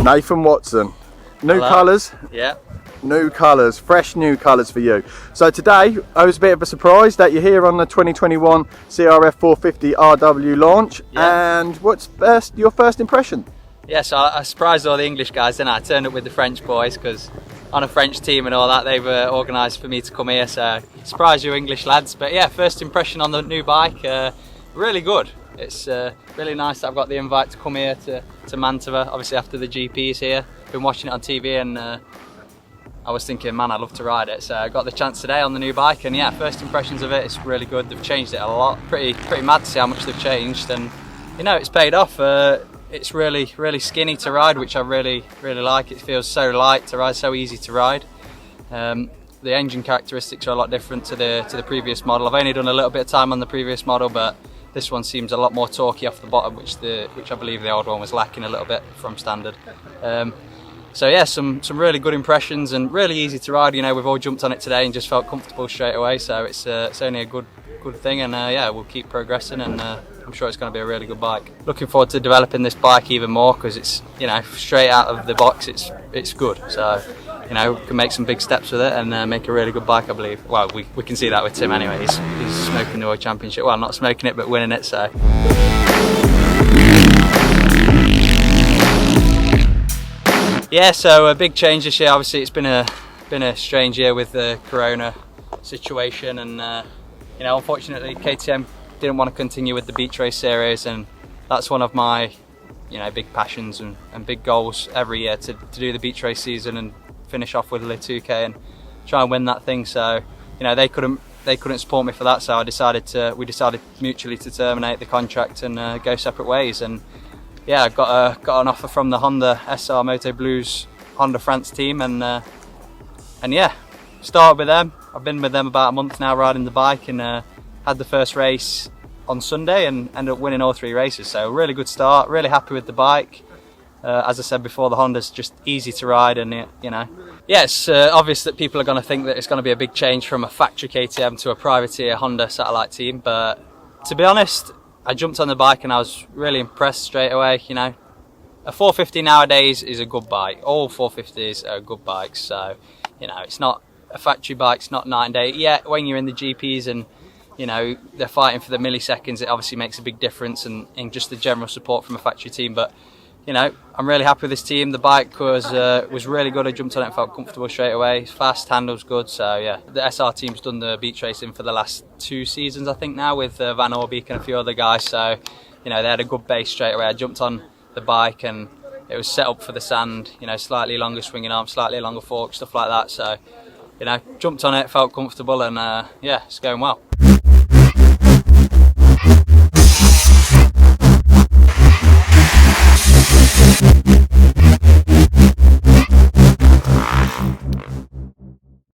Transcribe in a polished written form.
Nathan Watson. New colours. Yeah. New colours, fresh new colours for you. So today, I was a bit of a surprise that you're here on the 2021 CRF450RW launch. Yeah. And what's your first impression? Yeah, so I surprised all the English guys, didn't I? I turned up with the French boys because on a French team and all that, they've organised for me to come here. So surprised you English lads. But yeah, first impression on the new bike, really good. It's really nice that I've got the invite to come here to Mantova, obviously after the GPs here. Been watching it on TV and I was thinking, man, I'd love to ride it. So I got the chance today on the new bike, and yeah, first impressions of it, it's really good. They've changed it a lot. Pretty mad to see how much they've changed, and you know, it's paid off. It's really skinny to ride, which I really like. It feels so light to ride, so easy to ride. The engine characteristics are a lot different to the previous model. I've only done a little bit of time on the previous model, but this one seems a lot more torquey off the bottom, which I believe the old one was lacking a little bit from standard. So yeah, some really good impressions and really easy to ride. You know, we've all jumped on it today and just felt comfortable straight away. So it's only a good thing, and yeah, we'll keep progressing, and I'm sure it's going to be a really good bike. Looking forward to developing this bike even more because it's, you know, straight out of the box, it's good. So you know, we can make some big steps with it and make a really good bike, I believe. Well, we can see that with Tim anyway. He's smoking the World Championship. Well, not smoking it, but winning it. So. Yeah, so a big change this year. Obviously, it's been a strange year with the Corona situation, and you know, unfortunately, KTM didn't want to continue with the beach race series, and that's one of my, you know, big passions and big goals every year to do the beach race season and finish off with Le 2K and try and win that thing. So, you know, they couldn't support me for that, so we decided mutually to terminate the contract and go separate ways. And yeah, I got an offer from the Honda SR Moto Blues Honda France team, and yeah, started with them. I've been with them about a month now riding the bike, and had the first race on Sunday and ended up winning all 3 races. So really good start, really happy with the bike. As I said before, the Honda's just easy to ride, and you know, yeah, it's obvious that people are going to think that it's going to be a big change from a factory KTM to a privateer Honda satellite team, but to be honest, I jumped on the bike and I was really impressed straight away. You know, a 450 nowadays is a good bike. All 450s are good bikes. So, you know, it's not a factory bike, it's not night and day. Yeah, when you're in the GPs and, you know, they're fighting for the milliseconds, it obviously makes a big difference in just the general support from a factory team. But, you know, I'm really happy with this team. The bike was really good. I jumped on it and felt comfortable straight away. It's fast, handles good. So yeah, the SR team's done the beach racing for the last 2 seasons, I think now, with Van Orbeek and a few other guys. So, you know, they had a good base straight away. I jumped on the bike and it was set up for the sand. You know, slightly longer swinging arm, slightly longer fork, stuff like that. So, you know, jumped on it, felt comfortable, and yeah, it's going well.